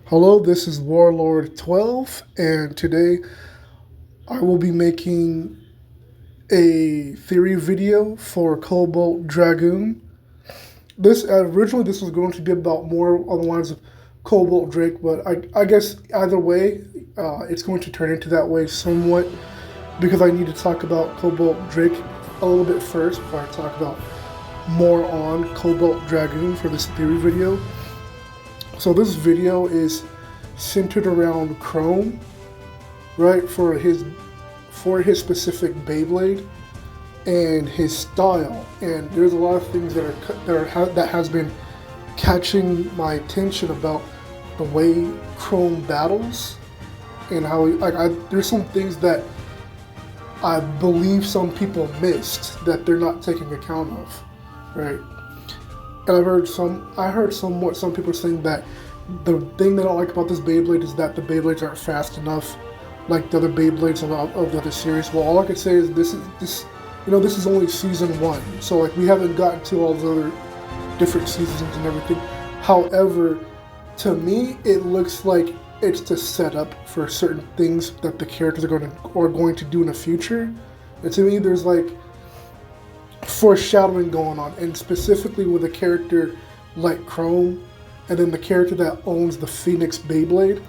Hello, this is Warlord 12, and today I will be making a theory video for Cobalt Dragoon. This was going to be about more on the lines of Cobalt Drake, but I guess either way, it's going to turn into that way somewhat because I need to talk about Cobalt Drake a little bit first before I talk about more on Cobalt Dragoon for this theory video. So this video is centered around Chrome, right? For his specific Beyblade and his style. And there's a lot of things that has been catching my attention about the way Chrome battles and how there's some things that I believe some people missed that they're not taking account of, right? And I heard some people saying that the thing they don't like about this Beyblade is that the Beyblades aren't fast enough, like the other Beyblades of the other series. Well, all I can say is this is only season 1, so like we haven't gotten to all the other different seasons and everything. However, to me, it looks like it's to set up for certain things that the characters are going to do in the future. And to me, there's like foreshadowing going on, and specifically with a character like Chrome, and then the character that owns the Phoenix Beyblade.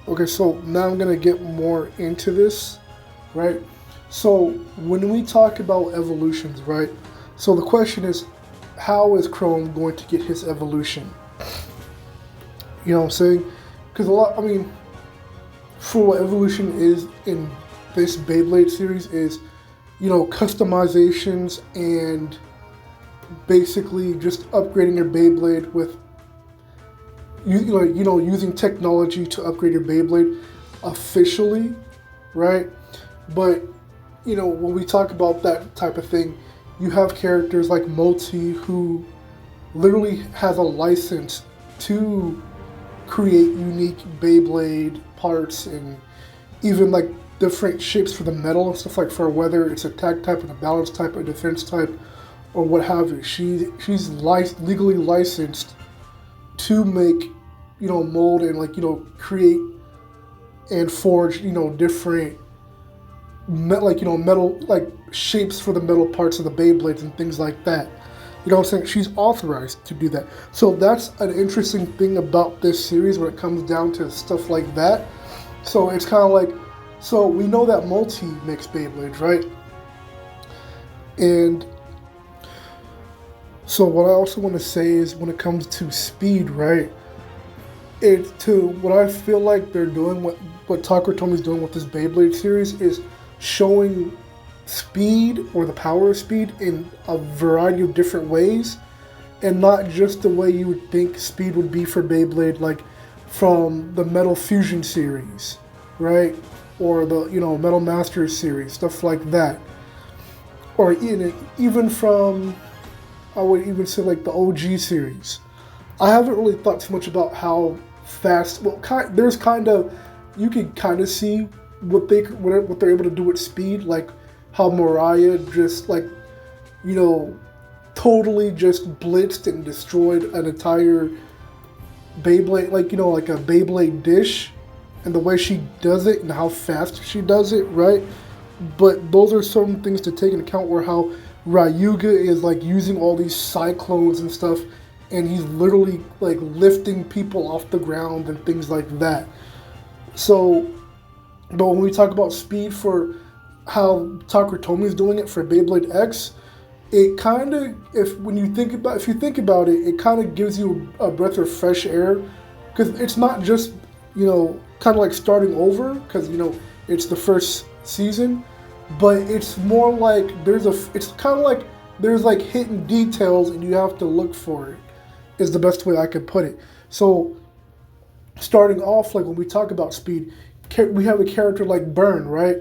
Okay, so now I'm gonna get more into this, right? So when we talk about evolutions, right? So the question is, how is Chrome going to get his evolution? You know what I'm saying? Because for what evolution is in this Beyblade series is, customizations and basically just upgrading your Beyblade with, using technology to upgrade your Beyblade officially, right? But, when we talk about that type of thing, you have characters like Multi who literally has a license to create unique Beyblade parts and even like different shapes for the metal and stuff, like for whether it's attack type and a balance type or defense type or what have you. She's legally licensed to make, mold and create and forge, different metal shapes for the metal parts of the Beyblades and things like that. You know what I'm saying? She's authorized to do that. So that's an interesting thing about this series when it comes down to stuff like that. So it's kind of like, so we know that Multi makes Beyblades, right? And so what I also want to say is when it comes to speed, right? What I feel like they're doing, what Takutomi's doing with this Beyblade series is showing speed or the power of speed in a variety of different ways, and not just the way you would think speed would be for Beyblade, like from the Metal Fusion series, right? Or the Metal Masters series, stuff like that. Or even from, I would even say like the OG series. I haven't really thought too much about how fast. Well, you can kind of see what they're able to do with speed, like how Mariah just totally just blitzed and destroyed an entire Beyblade, like a Beyblade dish, and the way she does it and how fast she does it, right? But those are some things to take into account, where how Ryuga is like using all these cyclones and stuff, and he's literally like lifting people off the ground and things like that. So, but when we talk about speed for how Takutomi is doing it for Beyblade X, it kind of, if you think about it, it kind of gives you a breath of fresh air, because it's not just kind of like starting over, because it's the first season, but it's more like it's kind of like there's like hidden details and you have to look for it, is the best way I could put it. So starting off, like when we talk about speed, we have a character like Burn, right?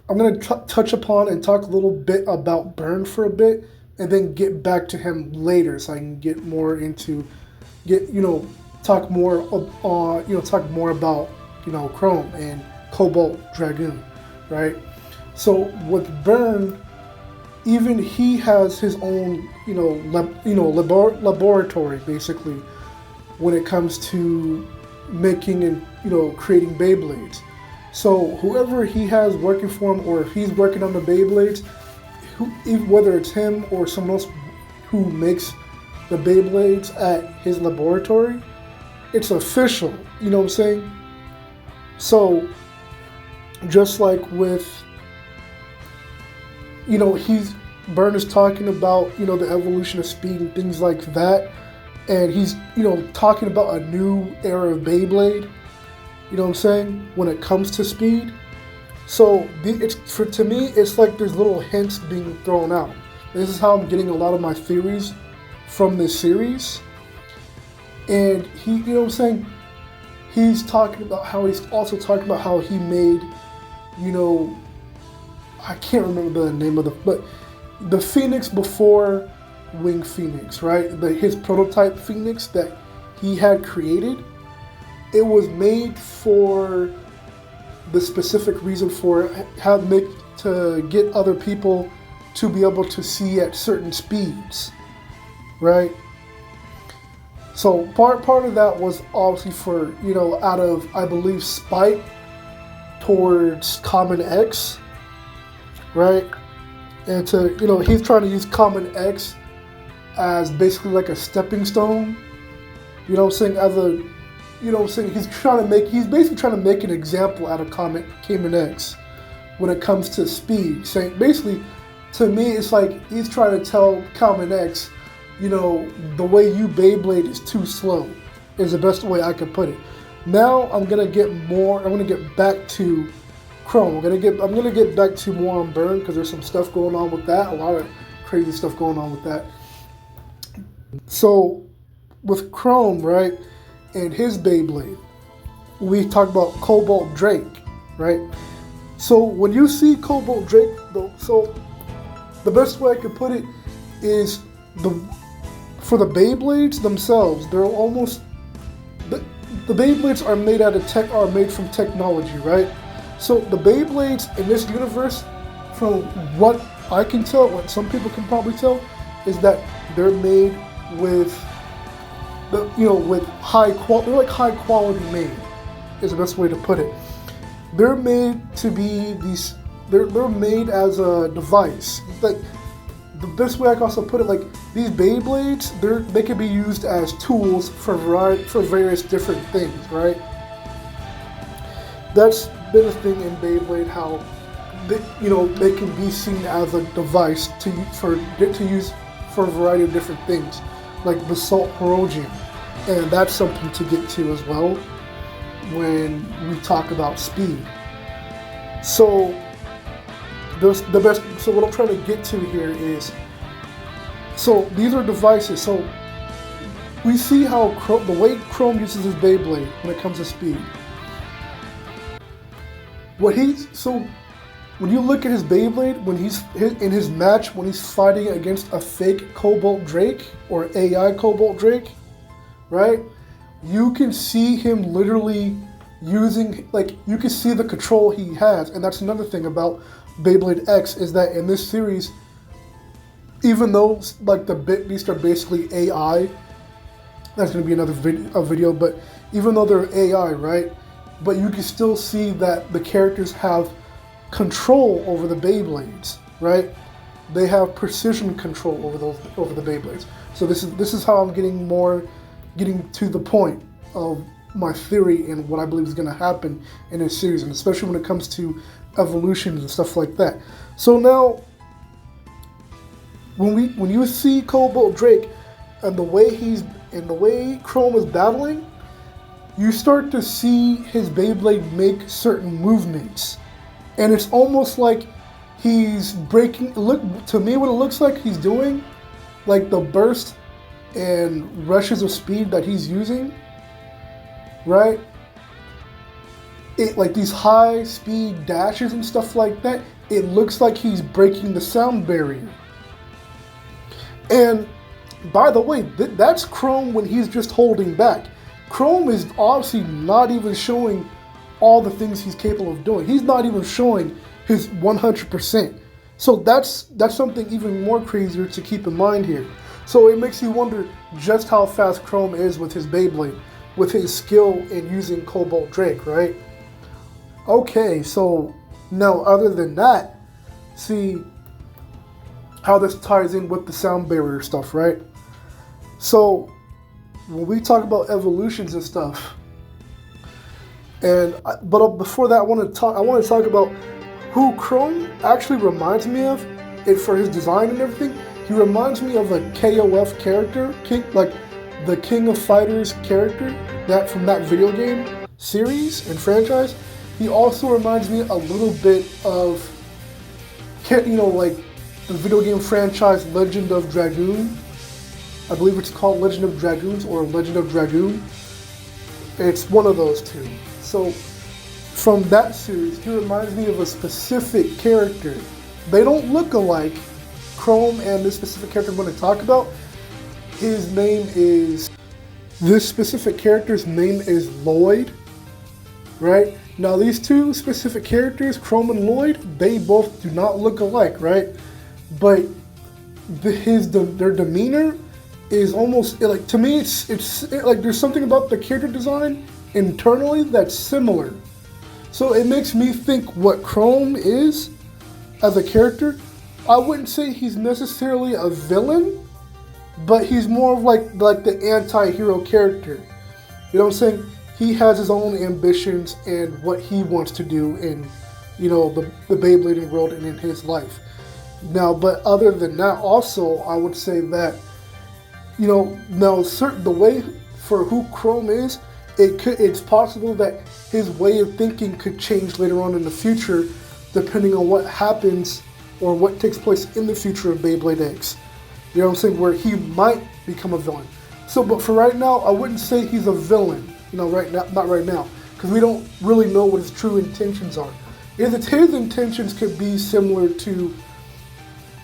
I'm going to touch upon and talk a little bit about Burn for a bit, and then get back to him later so I can get more into, talk more about, Chrome and Cobalt Dragoon, right? So with Burn, even he has his own, laboratory, basically, when it comes to making and creating Beyblades. So whoever he has working for him, or if he's working on the Beyblades, whether it's him or someone else who makes the Beyblades at his laboratory, it's official. You know what I'm saying? So just like with, Byrne is talking about, the evolution of speed and things like that. And he's, talking about a new era of Beyblade, you know what I'm saying, when it comes to speed. So to me, it's like there's little hints being thrown out. This is how I'm getting a lot of my theories from this series. And he, you know what I'm saying, he's talking about how he's also talking about how he made, I can't remember the name of but the Phoenix before Wing Phoenix, right? His prototype Phoenix that he had created, it was made for the specific reason for to get other people to be able to see at certain speeds, right? So part of that was obviously for, out of, I believe, spite towards Common X, right? And to, he's trying to use Common X as basically like a stepping stone, he's basically trying to make an example out of Common X when it comes to speed. Saying basically, to me, it's like he's trying to tell Common X, the way you Beyblade is too slow, is the best way I could put it. Now I'm gonna get back to Chrome. I'm gonna get back to more on Byrne, because there's some stuff going on with that, a lot of crazy stuff going on with that. So with Chrome, right, and his Beyblade, we talked about Cobalt Drake, right? So when you see Cobalt Drake, so the best way I could put it is for the Beyblades themselves, they're almost the Beyblades are made from technology, right? So the Beyblades in this universe, from what I can tell, what some people can probably tell, is that they're made with with high quality. They're like high quality made, is the best way to put it. They're made to be these. They're made as a device. Like the best way I can also put it, like these Beyblades, they can be used as tools for various different things, right? That's been a thing in Beyblade, how they can be seen as a device to use for a variety of different things, like basalt corrosion, and that's something to get to as well when we talk about speed. So So what I'm trying to get to here is, so these are devices. So we see how the way Chrome uses his Beyblade when it comes to speed. When you look at his Beyblade, when he's in his match, when he's fighting against a fake Cobalt Drake or AI Cobalt Drake, right? You can see him literally using, you can see the control he has. And that's another thing about Beyblade X, is that in this series, even though these are basically AI, that's going to be another video, but even though they're AI, right? But you can still see that the characters have control over the Beyblades, right? They have precision control over the Beyblades. So this is how I'm getting to the point of my theory and what I believe is going to happen in this series, and especially when it comes to evolutions and stuff like that. So now, when you see Cobalt Drake and the way Chrome is battling, you start to see his Beyblade make certain movements. And it's almost like he's breaking. Look, to me, what it looks like he's doing, like the burst and rushes of speed that he's using, right? Like these high speed dashes and stuff like that, it looks like he's breaking the sound barrier. And by the way, that's Chrome when he's just holding back. Chrome is obviously not even showing all the things he's capable of doing. He's not even showing his 100%. So that's something even more crazier to keep in mind here. So it makes you wonder just how fast Chrome is with his Beyblade. with his skill in using Cobalt Drake, right? Okay, so now other than that, see how this ties in with the sound barrier stuff, right? So when we talk about evolutions and stuff, but before that, I want to talk about who Chrome actually reminds me of, and for his design and everything. He reminds me of a KOF character, like the King of Fighters character that from that video game series and franchise. He also reminds me a little bit of, like the video game franchise Legend of Dragoon. I believe it's called Legend of Dragoons or Legend of Dragoon. It's one of those two. So from that series, he reminds me of a specific character. They don't look alike, Chrome and this specific character I'm going to talk about. This specific character's name is Lloyd, right? Now these two specific characters, Chrome and Lloyd, they both do not look alike, right? But their demeanor is almost, like, to me, it's like there's something about the character design internally that's similar. So it makes me think what Chrome is as a character. I wouldn't say he's necessarily a villain, but he's more of like the anti-hero character. You know what I'm saying? He has his own ambitions and what he wants to do in, the Beyblading world and in his life. Now, but other than that, also, I would say that, the way for who Chrome is, it's possible that his way of thinking could change later on in the future, depending on what happens or what takes place in the future of Beyblade X. You know what I'm saying? Where he might become a villain. So, but for right now, I wouldn't say he's a villain. Right now, not right now, because we don't really know what his true intentions are. His intentions could be similar to,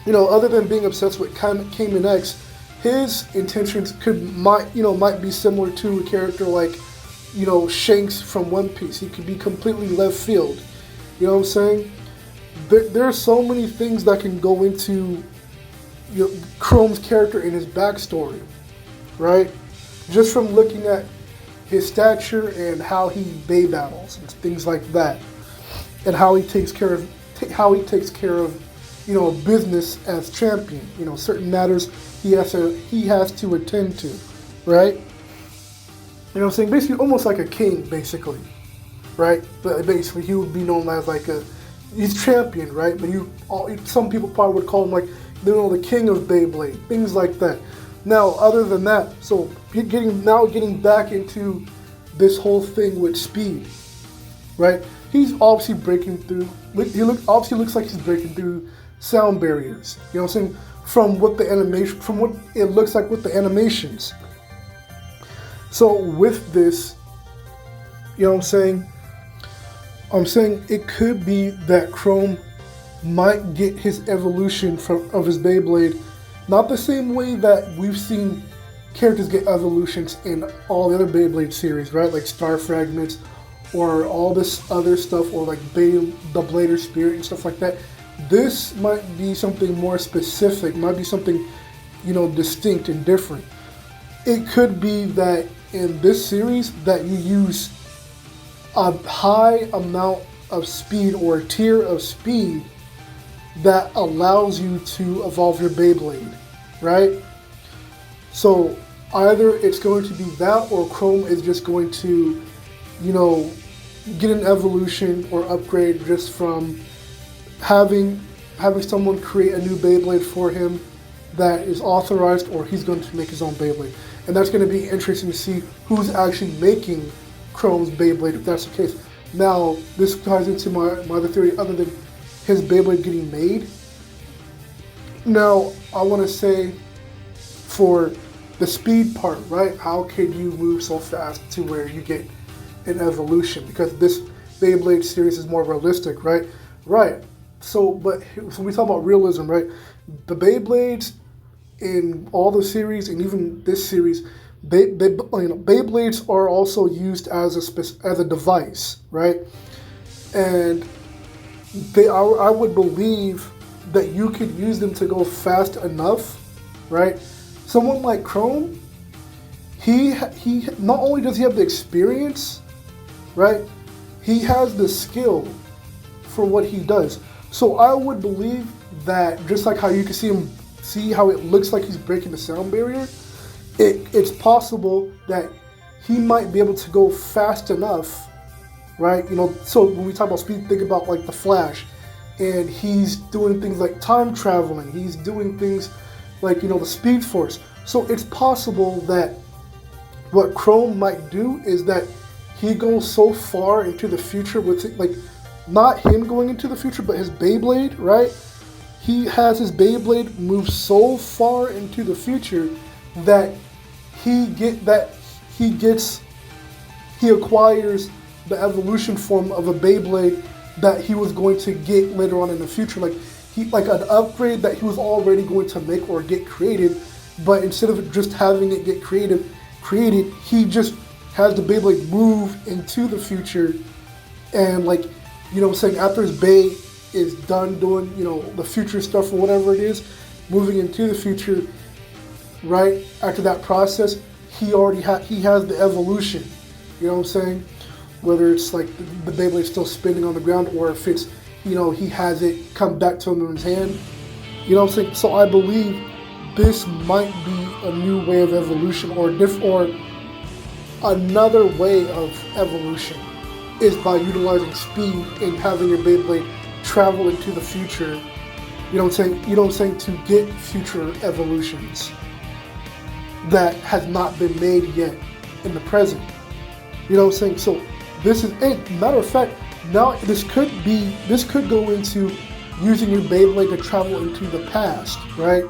other than being obsessed with Cayman X, his intentions might be similar to a character like, Shanks from One Piece. He could be completely left field. You know what I'm saying? There are so many things that can go into Chrome's character and his backstory, right? Just from looking at his stature and how he bay battles and things like that, and how he takes care of business as champion. Certain matters he has to attend to, right? You know what I'm saying? Basically, almost like a king, basically, right? But basically, he would be known as he's champion, right? But some people probably would call him the king of Beyblade, things like that. Now, other than that, so getting back into this whole thing with speed, right? He's obviously breaking through. Obviously looks like he's breaking through sound barriers. You know what I'm saying? From what it looks like with the animations. So with this, you know what I'm saying? I'm saying it could be that Chrome might get his evolution of his Beyblade, not the same way that we've seen characters get evolutions in all the other Beyblade series, right? Like Star Fragments or all this other stuff, or like the Blader Spirit and stuff like that. This might be something more specific, might be something, distinct and different. It could be that in this series that you use a high amount of speed or a tier of speed that allows you to evolve your Beyblade, right? So either it's going to be that, or Chrome is just going to, get an evolution or upgrade just from having someone create a new Beyblade for him that is authorized, or he's going to make his own Beyblade. And that's going to be interesting to see who's actually making Chrome's Beyblade, if that's the case. Now, this ties into my other theory, other than his Beyblade getting made. Now, I want to say, for the speed part, right? How can you move so fast to where you get an evolution? Because this Beyblade series is more realistic, right? Right. So we talk about realism, right? The Beyblades in all the series, and even this series, Beyblades are also used as a device, right? And I would believe that you could use them to go fast enough, right? Someone like Chrome, he not only does he have the experience, right? He has the skill for what he does. So I would believe that just like how you can see how it looks like he's breaking the sound barrier, it's possible that he might be able to go fast enough, right? You know, so when we talk about speed, think about like the Flash, and he's doing things like time traveling. He's doing things like, you know, the Speed Force. So it's possible that what Chrome might do is that he goes so far into the future with it, like not him going into the future, but his Beyblade, right? He has his Beyblade move so far into the future that he acquires the evolution form of a Beyblade that he was going to get later on in the future, like an upgrade that he was already going to make or get created, but instead of just having it get created, he just has the Beyblade move into the future, and like, you know what I'm saying, after his Bey is done doing, you know, the future stuff or whatever it is, moving into the future, right after that process, he has the evolution. You know what I'm saying? Whether it's like the Beyblade still spinning on the ground, or if it's, you know, he has it come back to him in his hand. You know what I'm saying? So I believe this might be a new way of evolution, or another way of evolution is by utilizing speed and having your Beyblade travel into the future. You know what I'm saying? You know what I'm saying? To get future evolutions that has not been made yet in the present. You know what I'm saying? So this is, matter of fact, now this could go into using your Beyblade to travel into the past, right?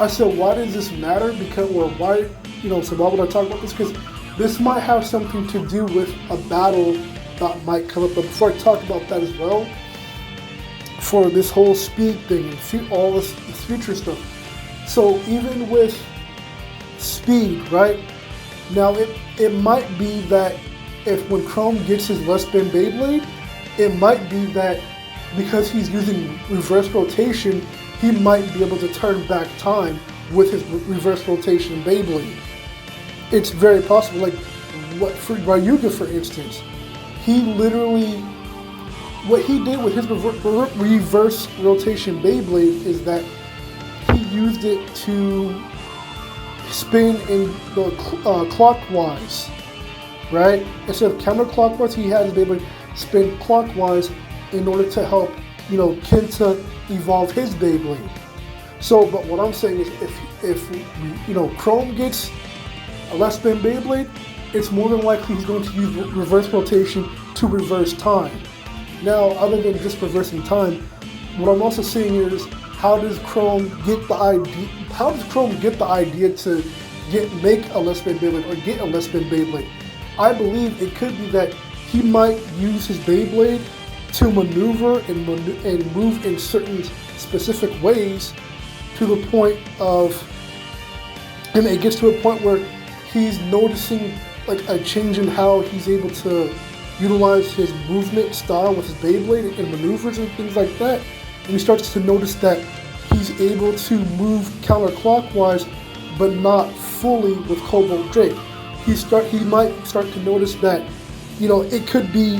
I said, why does this matter? Because, or why, you know, so why would I talk about this? Because this might have something to do with a battle that might come up. But before I talk about that as well, for this whole speed thing and all this future stuff. So even with speed, right? Now it might be that if when Chrome gets his less spin Beyblade, it might be that because he's using reverse rotation, he might be able to turn back time with his reverse rotation Beyblade. It's very possible. Like for Ryuga, for instance, he literally, what he did with his reverse rotation Beyblade is that he used it to spin in the clockwise, right? Instead of counterclockwise, he had his Beyblade spin clockwise in order to help, you know, Kenta evolve his Beyblade. So, but what I'm saying is, if you know, Chrome gets a less spin Beyblade, it's more than likely he's going to use reverse rotation to reverse time. Now, other than just reversing time, what I'm also saying here is, how does Chrome get the idea? How does Chrome get the idea to make a less spin Beyblade or get a less spin Beyblade? I believe it could be that he might use his Beyblade to maneuver and move in certain specific ways, to the point of, and it gets to a point where he's noticing like a change in how he's able to utilize his movement style with his Beyblade and maneuvers and things like that. And he starts to notice that he's able to move counterclockwise, but not fully with Cobalt Drake. He might start to notice that, you know, it could be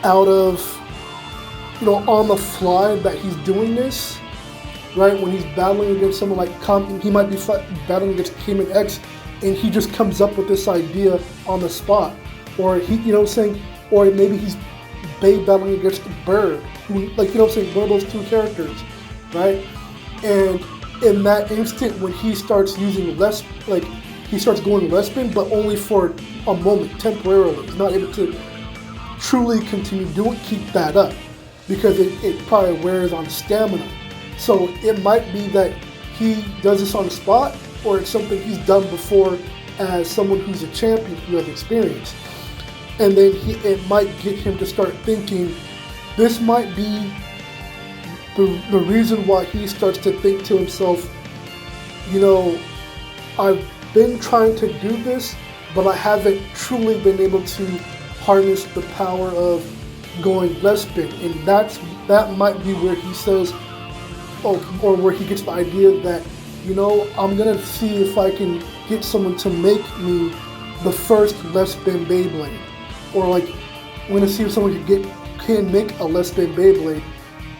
out of, you know, on the fly that he's doing this, right? When he's battling against someone like he might be battling against Cayman X, and he just comes up with this idea on the spot, or he, you know what I'm saying, or maybe he's battling against Bird, who, like, you know what I'm saying, one of those two characters, right? And in that instant, when he starts using less, like, he starts going less spin, but only for a moment, temporarily. He's not able to truly continue keep that up, because it probably wears on stamina. So it might be that he does this on the spot, or it's something he's done before as someone who's a champion who has experience. And then it might get him to start thinking, this might be the reason why he starts to think to himself, you know, I've been trying to do this, but I haven't truly been able to harness the power of going less spin. And that might be where he says, or where he gets the idea that, you know, I'm gonna see if I can get someone to make me the first less spin Beyblade, or like I'm gonna see if someone can make a less spin Beyblade,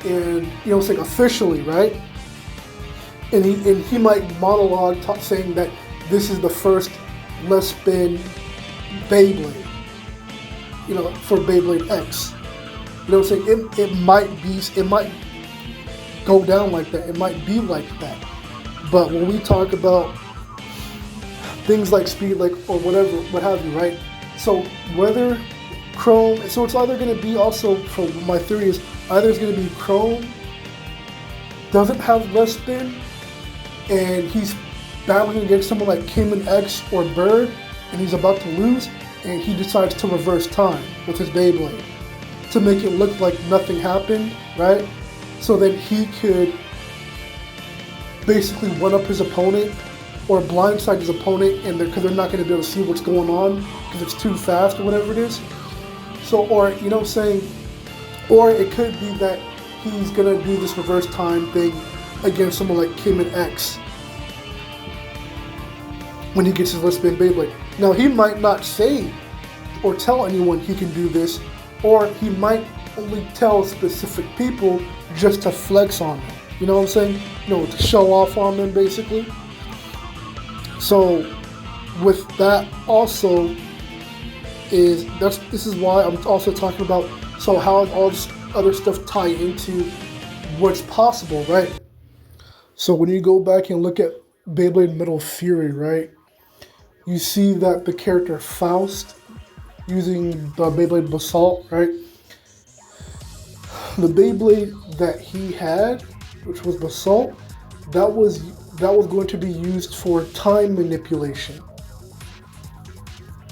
and it's like officially, right? And he might monologue saying that this is the first less spin Beyblade, for Beyblade X. You know what I'm saying? It might go down like that. It might be like that. But when we talk about things like speed, like, or whatever, what have you, right? So whether Chrome, so it's either going to be also, for my theory is, either it's going to be Chrome doesn't have less spin, and he's battling against someone like Cayman X or Bird, and he's about to lose, and he decides to reverse time with his Beyblade to make it look like nothing happened, right? So then he could basically one up his opponent or blindside his opponent, and because they're not going to be able to see what's going on because it's too fast or whatever it is. So, or or it could be that he's going to do this reverse time thing against someone like Cayman X when he gets his less spin Beyblade. Now, he might not say or tell anyone he can do this, or he might only tell specific people just to flex on them. You know what I'm saying? To show off on them, basically. So, with that also this is why I'm also talking about, so how all this other stuff tie into what's possible, right? So when you go back and look at Beyblade Metal Fury, right, you see that the character Faust, using the Beyblade Basalt, right, the Beyblade that he had, which was Basalt, that was going to be used for time manipulation.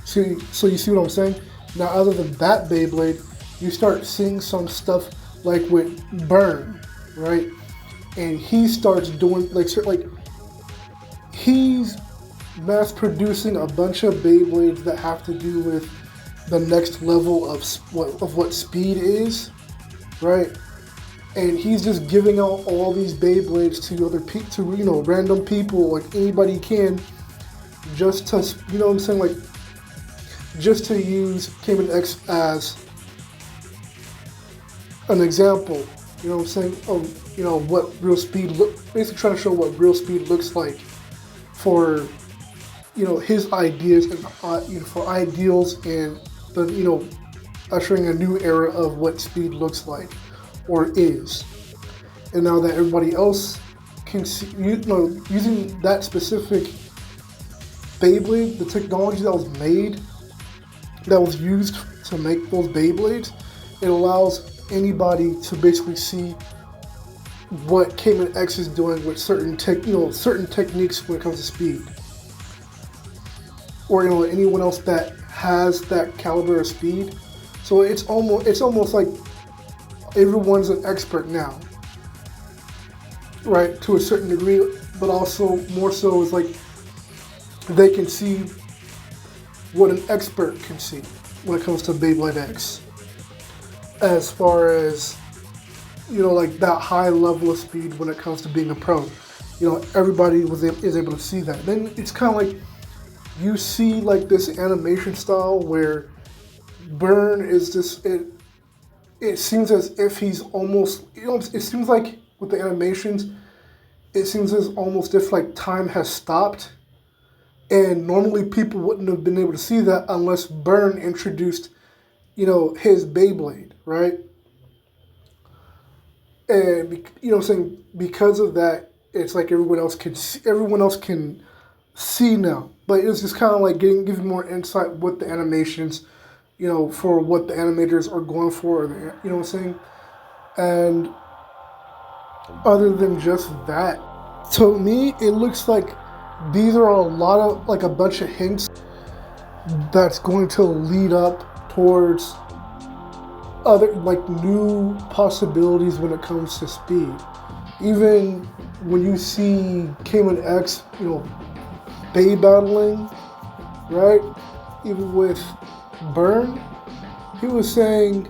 So you see what I'm saying? Now, other than that Beyblade, you start seeing some stuff like with Burn, right? And he starts doing like he's mass producing a bunch of Beyblades that have to do with the next level of what speed is, right? And he's just giving out all these Beyblades to random people, like anybody can, just to just to use Cayman X as an example. You know what I'm saying? Of what real speed basically trying to show what real speed looks like for his ideas and for ideals, and the ushering a new era of what speed looks like or is. And now that everybody else can see, using that specific Beyblade, the technology that was used to make those Beyblades, it allows anybody to basically see what Cayman X is doing with certain techniques when it comes to speed, or anyone else that has that caliber of speed. So it's almost like everyone's an expert now, right, to a certain degree, but also more so is like they can see what an expert can see when it comes to Beyblade X, as far as like that high level of speed when it comes to being a pro. Everybody is able to see that. Then it's kind of like you see like this animation style where Burn is just it seems as if he's almost, it seems like with the animations, it seems as almost if like time has stopped, and normally people wouldn't have been able to see that unless Burn introduced his Beyblade, right? And saying because of that, it's like everyone else can see now. But it's just kind of like giving more insight with the animations, for what the animators are going for, what I'm saying? And other than just that, to me, it looks like these are a bunch of hints that's going to lead up towards other new possibilities when it comes to speed. Even when you see Cayman X, Bay battling, right? Even with Burn, he was saying,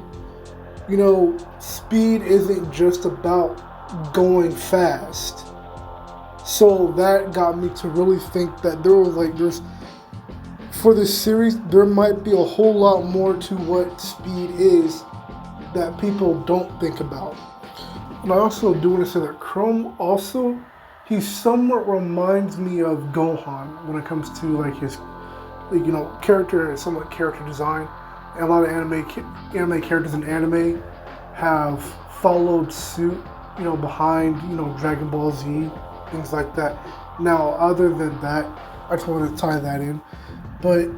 speed isn't just about going fast. So that got me to really think that there's for this series there might be a whole lot more to what speed is that people don't think about. And I also do want to say that Chrome also, he somewhat reminds me of Gohan when it comes to like his, like, character and somewhat character design. And a lot of anime characters in anime have followed suit, behind, Dragon Ball Z, things like that. Now, other than that, I just wanted to tie that in. But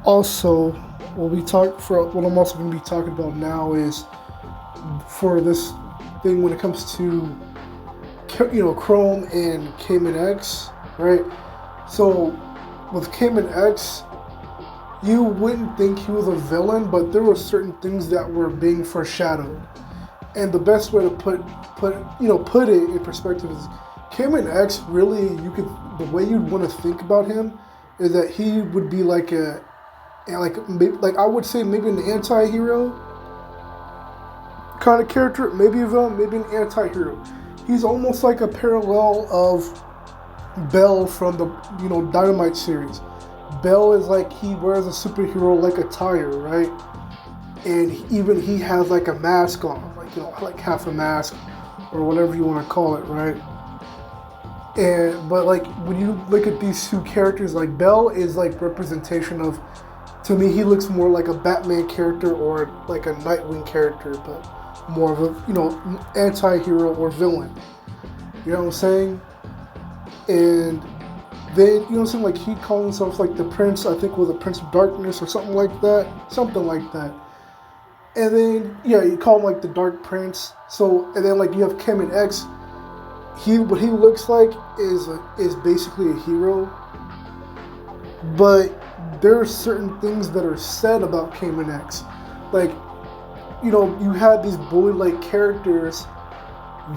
also, what I'm also going to be talking about now is for this thing when it comes to Chrome and Cayman X, right? So with Cayman X, you wouldn't think he was a villain, but there were certain things that were being foreshadowed. And the best way to put it in perspective is Cayman X really, the way you'd want to think about him is that he would be like I would say maybe an anti-hero kind of character, maybe a villain, maybe an anti-hero. He's almost like a parallel of Bell from the Dynamite series. Bell is like he wears a superhero like attire, right? And even he has like a mask on, like half a mask or whatever you want to call it, right? But like when you look at these two characters, like Bell is like representation of, to me, he looks more like a Batman character or like a Nightwing character, but more of a anti-hero or villain. You know what I'm saying? And then like he called himself like the Prince, I think was the Prince of Darkness or something like that. And then you call him like the Dark Prince. So and then like you have Cayman X. What he looks like is basically a hero. But there are certain things that are said about Cayman X. Like, you had these bully-like characters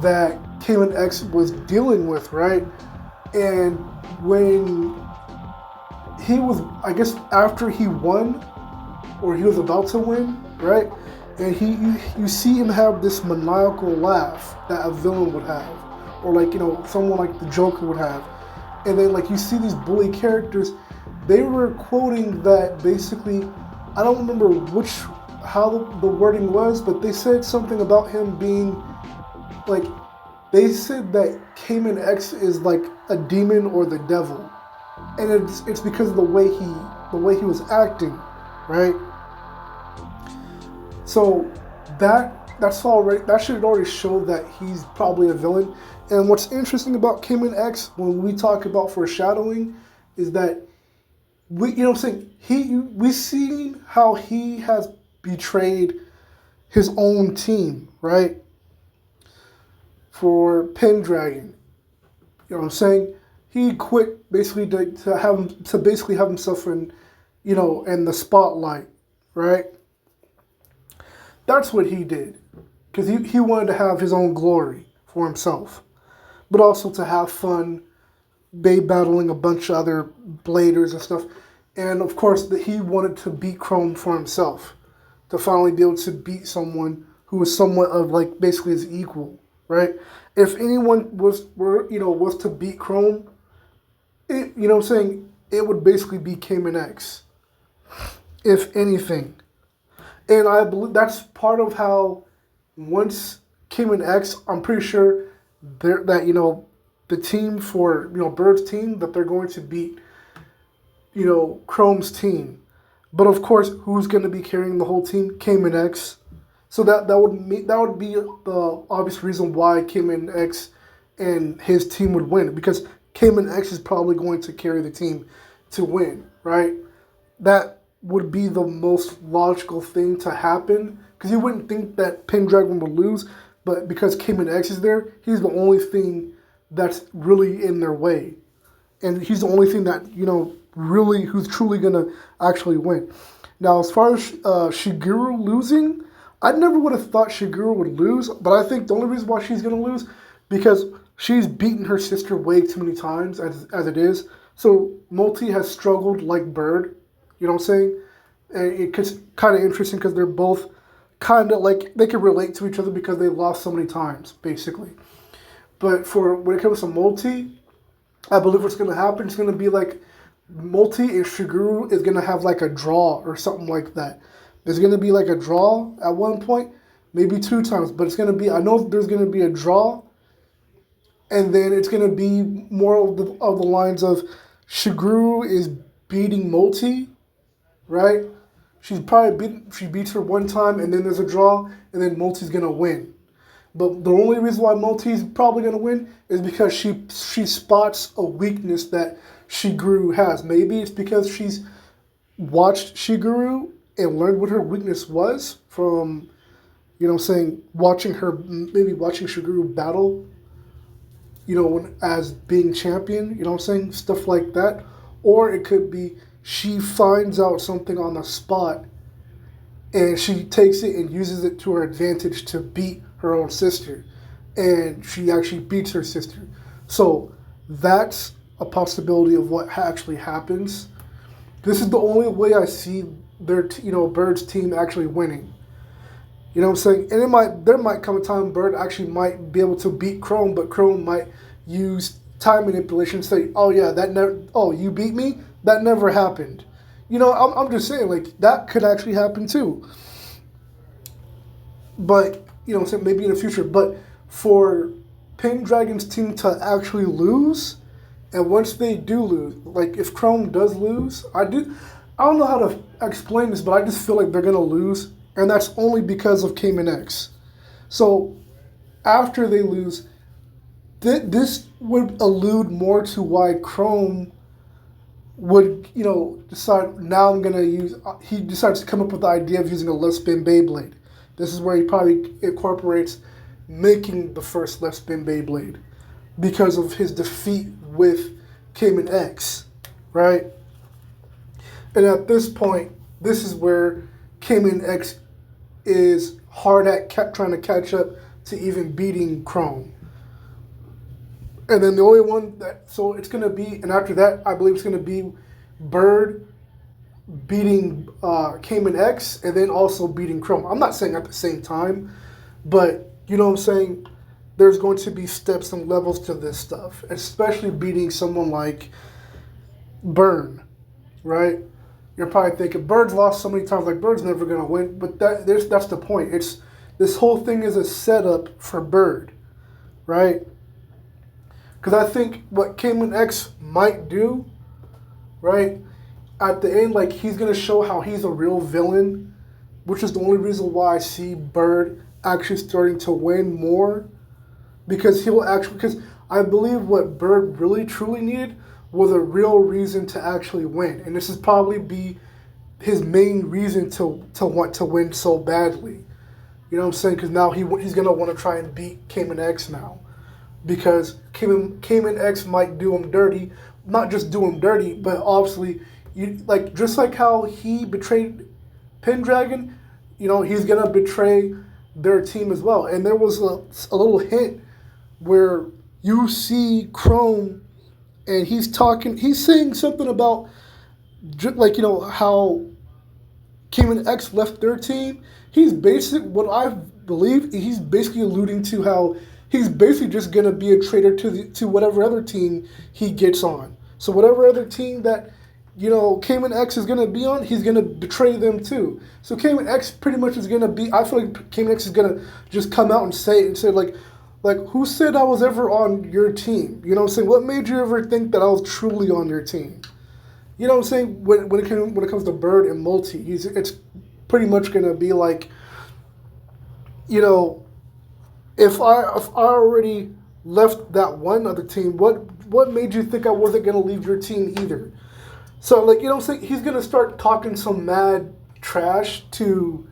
that Cayman X was dealing with, right? And when he was, I guess after he won, or he was about to win, right? And you see him have this maniacal laugh that a villain would have, or like, someone like the Joker would have. And then like you see these bully characters, they were quoting that basically, I don't remember how the wording was, but they said something about him being like, they said that Cayman X is like a demon or the devil, and it's because of the way he was acting, right? So that's already, that should already show that he's probably a villain. And what's interesting about Cayman X when we talk about foreshadowing is that we've seen how he has betrayed his own team, right? For Pendragon. You know what I'm saying? He quit basically to basically have himself in the spotlight, right? That's what he did. Because he wanted to have his own glory for himself. But also to have fun battling a bunch of other bladers and stuff. And of course, he wanted to beat Chrome for himself. To finally be able to beat someone who was somewhat of like basically his equal, right? If anyone was to beat Chrome, it would basically be Cayman X. If anything. And I believe that's part of how once Cayman X, I'm pretty sure that the team for Bird's team, that they're going to beat Chrome's team. But of course, who's going to be carrying the whole team? Cayman X. So that would be the obvious reason why Cayman X and his team would win, because Cayman X is probably going to carry the team to win, right? That would be the most logical thing to happen, because you wouldn't think that Pendragon would lose, but because Cayman X is there, he's the only thing that's really in their way, and he's the only thing that really who's truly gonna actually win. Now, as far as Shigeru losing, I never would have thought Shigeru would lose, but I think the only reason why she's gonna lose because she's beaten her sister way too many times as it is. So Multi has struggled like Bird, you know what I'm saying? And it's kind of interesting because they're both kind of like, they can relate to each other because they lost so many times, basically. But for when it comes to multi, I believe what's going to happen is going to be like multi and Shiguru is going to have like a draw or something like that. There's going to be like a draw at one point, maybe 2 times, but it's going to be, I know there's going to be a draw, and then it's going to be more of the lines of Shiguru is beating multi, right? She beats her one time, and then there's a draw, and then multi's going to win. But the only reason why multi's probably going to win is because she spots a weakness that Shiguru has. Maybe it's because she's watched Shiguru and learned what her weakness was from, watching Shiguru battle, as being champion, stuff like that. Or it could be she finds out something on the spot and she takes it and uses it to her advantage to beat her own sister. And she actually beats her sister. So that's a possibility of what actually happens. This is the only way I see Bird's team actually winning. You know what I'm saying? And there might come a time Bird actually might be able to beat Chrome, but Chrome might use time manipulation, say, "Oh yeah, you beat me? That never happened." I'm just saying, like, that could actually happen too. But maybe in the future. But for Pendragon's team to actually lose, and once they do lose, like if Chrome does lose, I don't know how to explain this, but I just feel like they're gonna lose, and that's only because of Cayman X. So after they lose, this would allude more to why Chrome would, decide, now I'm gonna use. He decides to come up with the idea of using a left spin Beyblade. This is where he probably incorporates making the first left spin Beyblade because of his defeat with Cayman X, right? And at this point, this is where Cayman X is hard at trying to catch up to even beating Chrome. And then the only one so it's going to be, and after that, I believe it's going to be Bird beating Cayman X and then also beating Chrome. I'm not saying at the same time, but you know what I'm saying? There's going to be steps and levels to this stuff, especially beating someone like Burn, right? You're probably thinking, Bird's lost so many times, like Bird's never going to win, but that's the point. This whole thing is a setup for Bird, right? Because I think what Cayman X might do, right, at the end, like, he's going to show how he's a real villain, which is the only reason why I see Bird actually starting to win more. Because I believe what Bird really truly needed was a real reason to actually win. And this is probably be his main reason to want to win so badly. You know what I'm saying? Because now he's going to want to try and beat Cayman X now. Because Cayman X might do him dirty. Not just do him dirty, but obviously, just like how he betrayed Pendragon, he's going to betray their team as well. And there was a little hint where you see Chrome and he's saying something about, how Cayman X left their team. What I believe, he's basically alluding to how he's basically just going to be a traitor to whatever other team he gets on. So whatever other team that, Cayman X is going to be on, he's going to betray them too. So Cayman X pretty much is going to be, I feel like Cayman X is going to just come out and say like, who said I was ever on your team? You know what I'm saying? What made you ever think that I was truly on your team? You know what I'm saying? When it comes to Bird and Multi, it's pretty much going to be like, if I already left that one other team, what made you think I wasn't going to leave your team either? So, what I'm saying? He's going to start talking some mad trash to,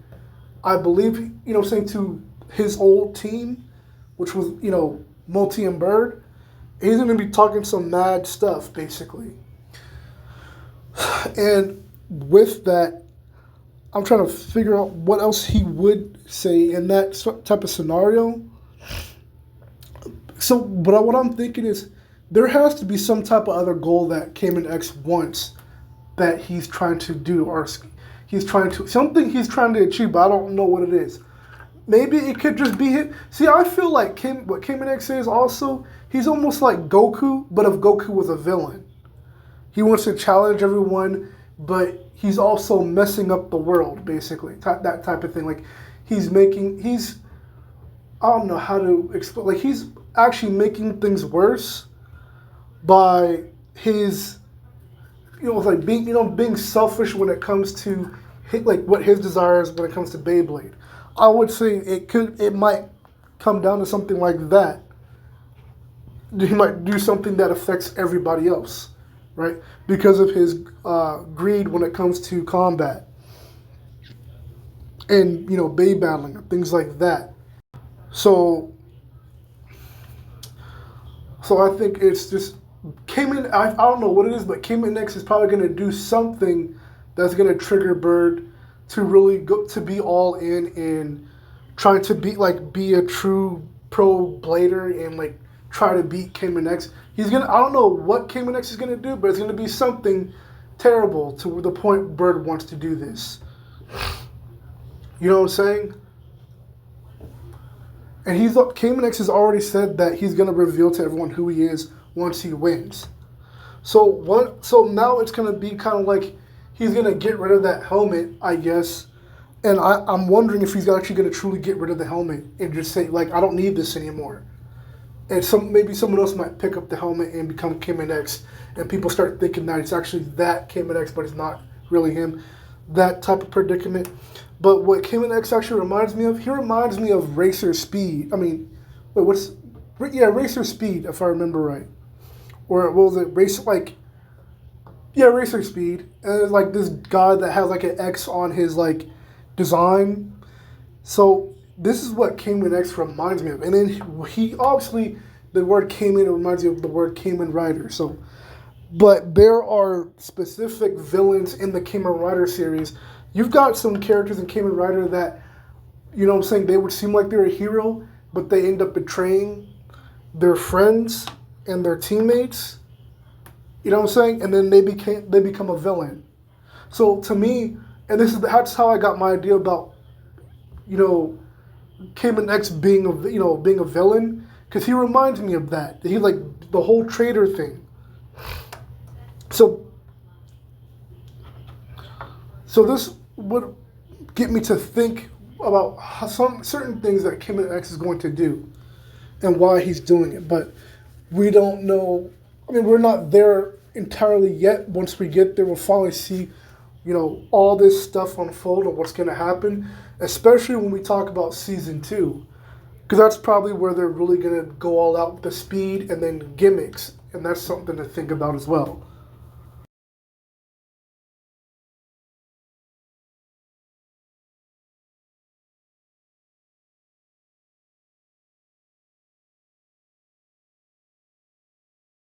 I believe, to his old team, which was, Multi and Bird. He's going to be talking some mad stuff, basically. And with that, I'm trying to figure out what else he would say in that type of scenario. So, but what I'm thinking is there has to be some type of other goal that Cayman X wants that he's trying to do, or something he's trying to achieve, but I don't know what it is. maybe it could just be him. See, I feel like what Kim X is also, he's almost like Goku, but if Goku was a villain. He wants to challenge everyone, but he's also messing up the world, basically. That type of thing. Like, I don't know how to explain. Like, he's actually making things worse by his, like being selfish when it comes to like what his desires when it comes to Beyblade. I would say it might come down to something like that. He might do something that affects everybody else, right? Because of his greed when it comes to combat and Bey battling and things like that. So I think it's just Cayman. I don't know what it is, but Cayman X is probably going to do something that's going to trigger Bird to really go to be all in and trying to be a true pro blader and like try to beat Cayman X. I don't know what Cayman X is gonna do, but it's gonna be something terrible to the point Bird wants to do this. You know what I'm saying? And Cayman X has already said that he's gonna reveal to everyone who he is once he wins. So now it's gonna be kind of like he's gonna get rid of that helmet, I guess. And I'm wondering if he's actually gonna truly get rid of the helmet and just say like, I don't need this anymore. And maybe someone else might pick up the helmet and become Cayman X, and people start thinking that it's actually that Cayman X, but it's not really him. That type of predicament. But what Cayman X actually reminds me of, he reminds me of Racer Speed. I mean, Racer Speed, if I remember right. Or what was it? Racer Speed. And it's like this guy that has like an X on his like design. So this is what Cayman X reminds me of. And then he obviously, the word Cayman reminds me of the word Cayman Rider. So, but there are specific villains in the Cayman Rider series. You've got some characters in Cayman Rider that, they would seem like they're a hero, but they end up betraying their friends and their teammates. You know what I'm saying? And then they become a villain. So to me, and that's how I got my idea about, Cayman X being a villain, because he reminds me of that. He like the whole traitor thing. So this would get me to think about some certain things that Cayman X is going to do and why he's doing it. But we don't know. I mean, we're not there entirely yet. Once we get there, we'll finally see, all this stuff unfold and what's going to happen, especially when we talk about season 2. Because that's probably where they're really going to go all out with the speed and then gimmicks. And that's something to think about as well.